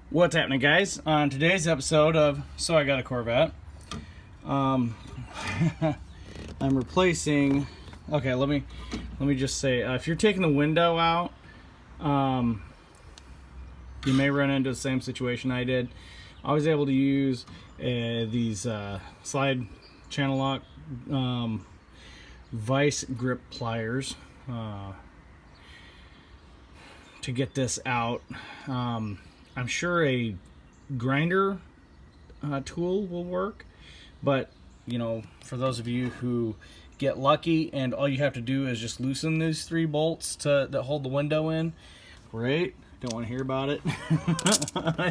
What's happening, guys? On today's episode of So I Got a Corvette, I'm replacing. Okay, let me just say, if you're taking the window out, you may run into the same situation I did. I was able to use these slide channel lock vice grip pliers to get this out. I'm sure a grinder tool will work, but you know, for those of you who get lucky and all you have to do is just loosen these 3 bolts that hold the window in, great. Don't want to hear about it.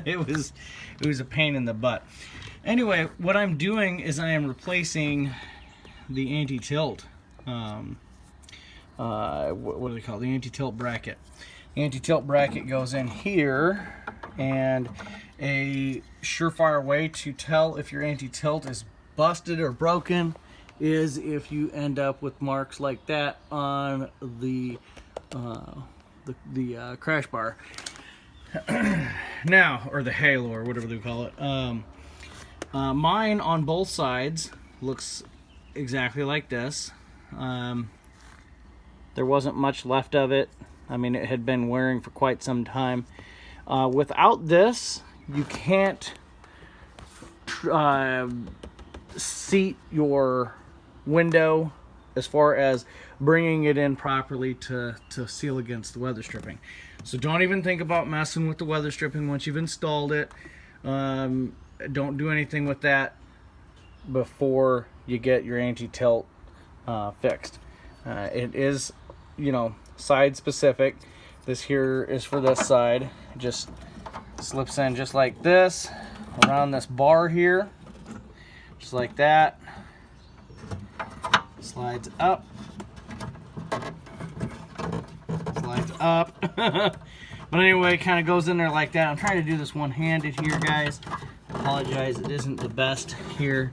it was a pain in the butt. Anyway, what I'm doing is I am replacing the anti-tilt. What do they call it? The anti-tilt bracket. The anti-tilt bracket goes in here, and a surefire way to tell if your anti-tilt is busted or broken is if you end up with marks like that on the crash bar. Now, or the halo, or whatever they call it. Mine on both sides looks exactly like this. There wasn't much left of it. I mean, it had been wearing for quite some time. Without this, you can't seat your window as far as bringing it in properly to seal against the weather stripping. So don't even think about messing with the weather stripping once you've installed it. Don't do anything with that before you get your anti-tilt fixed. It is, you know, side specific. This here is for this side. It just slips in just like this around this bar here, just like that. Slides up, slides up. But anyway, kind of goes in there like that. I'm trying to do this one-handed here, guys. Apologize, it isn't the best here.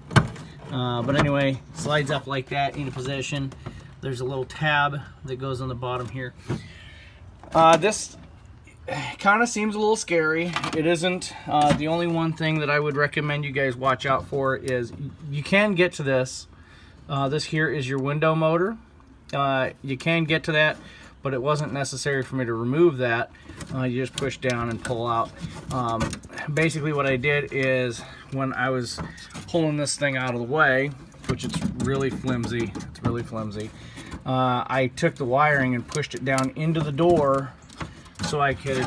But anyway, slides up like that into position. There's a little tab that goes on the bottom here. This kind of seems a little scary. It isn't. The only one thing that I would recommend you guys watch out for is you can get to this. This here is your window motor. You can get to that, but it wasn't necessary for me to remove that. You just push down and pull out. Basically what I did is when I was pulling this thing out of the way, which it's really flimsy, I took the wiring and pushed it down into the door so I could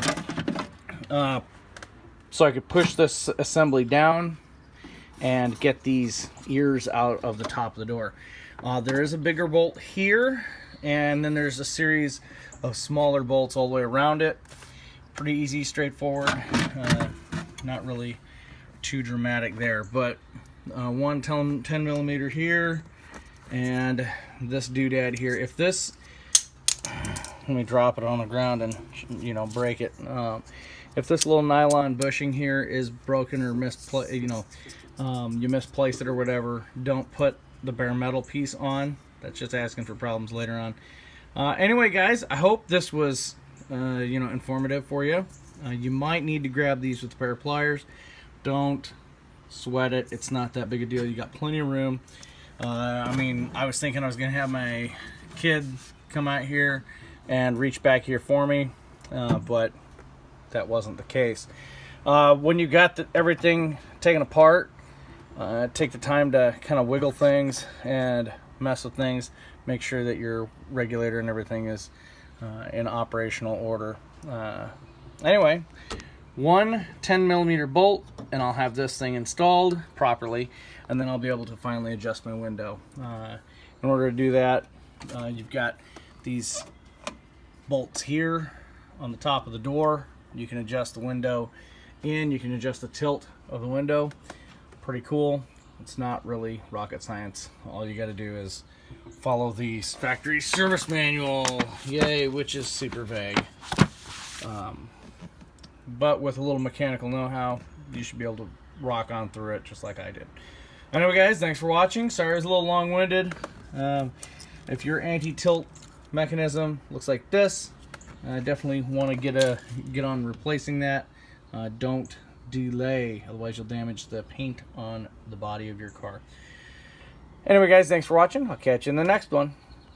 push this assembly down and get these ears out of the top of the door. There is a bigger bolt here, and then there's a series of smaller bolts all the way around it. Pretty easy, straightforward, not really too dramatic there, but one 10 millimeter here, and this doodad here. If this, let me drop it on the ground and, you know, break it. If this little nylon bushing here is broken or misplaced, you know, you misplaced it or whatever, don't put the bare metal piece on. That's just asking for problems later on. Anyway, guys, I hope this was you know, informative for you. You might need to grab these with a pair of pliers. Don't sweat it. It's not that big a deal. You got plenty of room. I mean, I was thinking I was gonna have my kid come out here and reach back here for me, but that wasn't the case. When you got everything taken apart, take the time to kind of wiggle things and mess with things. Make sure that your regulator and everything is in operational order. Anyway, one 10 millimeter bolt, and I'll have this thing installed properly, and then I'll be able to finally adjust my window. In order to do that, you've got these bolts here on the top of the door. You can adjust the window in, you can adjust the tilt of the window. Pretty cool. It's not really rocket science. All you got to do is follow the factory service manual, yay, which is super vague. But with a little mechanical know-how, you should be able to rock on through it just like I did. Anyway, guys, thanks for watching. Sorry I was a little long-winded. If your anti-tilt mechanism looks like this, I definitely want to get on replacing that. Don't delay, otherwise you'll damage the paint on the body of your car. Anyway, guys, thanks for watching. I'll catch you in the next one.